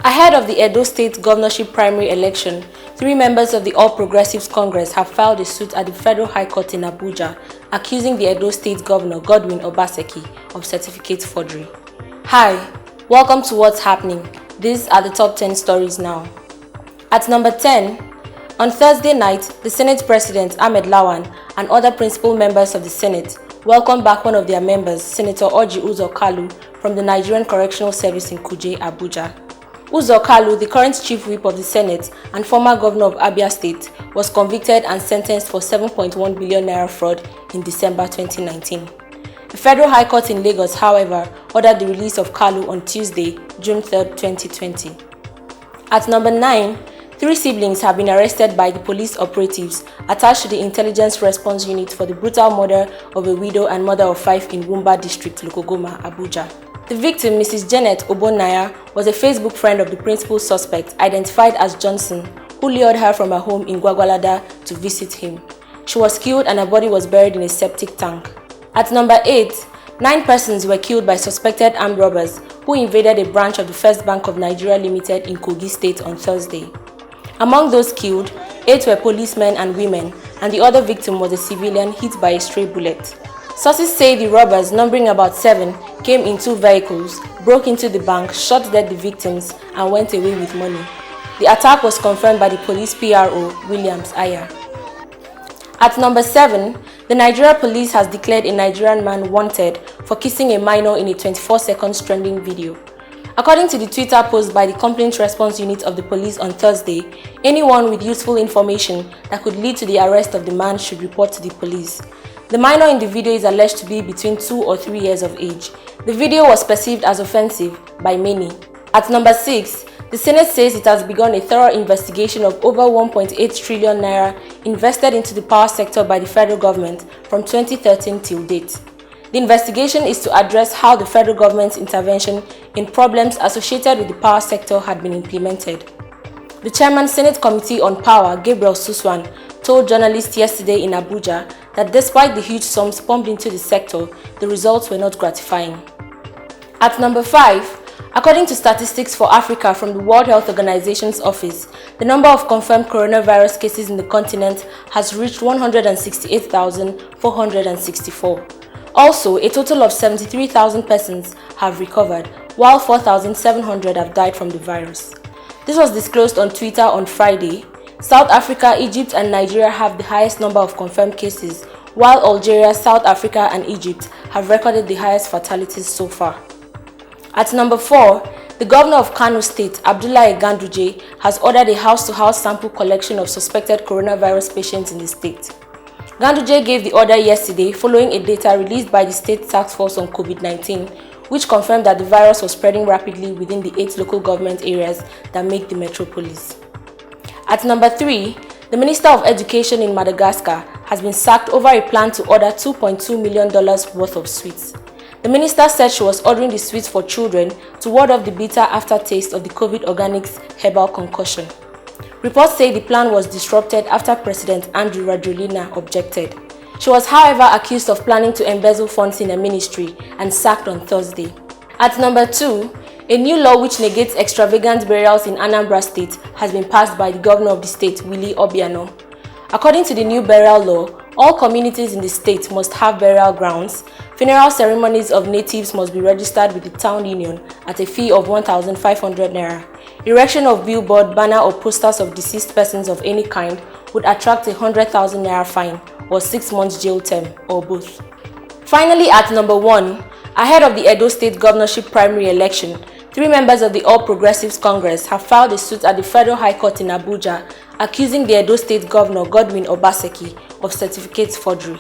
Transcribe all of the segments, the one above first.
Ahead of the Edo State governorship primary election, 3 members of the All Progressives Congress have filed a suit at the Federal High Court in Abuja, accusing the Edo State Governor Godwin Obaseki of certificate forgery. Hi, welcome to What's Happening. These are the top 10 stories now. At number 10, on Thursday night, the Senate President Ahmad Lawan and other principal members of the Senate welcomed back one of their members, Senator Orji Uzor Kalu, from the Nigerian Correctional Service in Kuje, Abuja. Uzor Kalu, the current chief whip of the Senate and former governor of Abia State, was convicted and sentenced for 7.1 billion naira fraud in December 2019. The Federal High Court in Lagos, however, ordered the release of Kalu on Tuesday, June 3, 2020. At number 9, 3 siblings have been arrested by the police operatives attached to the Intelligence Response Unit for the brutal murder of a widow and mother of 5 in Wumba District, Lokogoma, Abuja. The victim, Mrs. Janet Obonaya, was a Facebook friend of the principal suspect, identified as Johnson, who lured her from her home in Gwagwalada to visit him. She was killed and her body was buried in a septic tank. At number 8, 9 persons were killed by suspected armed robbers who invaded a branch of the First Bank of Nigeria Limited in Kogi State on Thursday. Among those killed, 8 were policemen and women, and the other victim was a civilian hit by a stray bullet. Sources say the robbers, numbering about 7, came in 2 vehicles, broke into the bank, shot dead the victims, and went away with money. The attack was confirmed by the police PRO, Williams Aya. At number 7, the Nigeria police has declared a Nigerian man wanted for kissing a minor in a 24-second trending video. According to the Twitter post by the Complaint Response Unit of the police on Thursday, anyone with useful information that could lead to the arrest of the man should report to the police. The minor in the video is alleged to be between 2 or 3 years of age. The video was perceived as offensive by many. At number 6, the Senate says it has begun a thorough investigation of over 1.8 trillion naira invested into the power sector by the federal government from 2013 till date. The investigation is to address how the federal government's intervention in problems associated with the power sector had been implemented. The chairman, Senate Committee on Power, Gabriel Suswan, told journalists yesterday in Abuja that despite the huge sums pumped into the sector, the results were not gratifying. At number 5, according to statistics for Africa from the World Health Organization's office, the number of confirmed coronavirus cases in the continent has reached 168,464. Also, a total of 73,000 persons have recovered, while 4,700 have died from the virus. This was disclosed on Twitter on Friday. South Africa, Egypt, and Nigeria have the highest number of confirmed cases, while Algeria, South Africa, and Egypt have recorded the highest fatalities so far. At number 4, the governor of Kano State, Abdullahi Ganduje, has ordered a house-to-house sample collection of suspected coronavirus patients in the state. Ganduje gave the order yesterday following a data released by the State Task Force on COVID-19, which confirmed that the virus was spreading rapidly within the 8 local government areas that make the metropolis. At number 3, the Minister of Education in Madagascar has been sacked over a plan to order $2.2 million worth of sweets. The minister said she was ordering the sweets for children to ward off the bitter aftertaste of the COVID organics herbal concoction. Reports say the plan was disrupted after President Andry Rajoelina objected. She was, however, accused of planning to embezzle funds in her ministry and sacked on Thursday. At number 2, a new law which negates extravagant burials in Anambra State has been passed by the governor of the state, Willie Obiano. According to the new burial law, all communities in the state must have burial grounds. Funeral ceremonies of natives must be registered with the town union at a fee of 1,500 naira. Erection of billboard, banner, or posters of deceased persons of any kind would attract a 100,000 naira fine or 6 months jail term, or both. Finally, at number 1, ahead of the Edo State governorship primary election, 3 members of the All Progressives Congress have filed a suit at the Federal High Court in Abuja, accusing the Edo State Governor Godwin Obaseki of certificate forgery.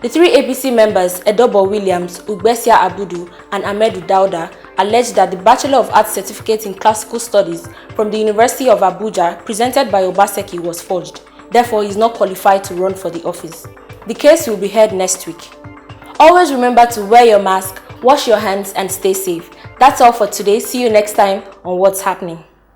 The 3 APC members, Edobo Williams, Ugbesia Abudu, and Ahmedu Dauda, alleged that the Bachelor of Arts certificate in Classical Studies from the University of Abuja presented by Obaseki was forged. Therefore, he is not qualified to run for the office. The case will be heard next week. Always remember to wear your mask, wash your hands, and stay safe. That's all for today. See you next time on What's Happening.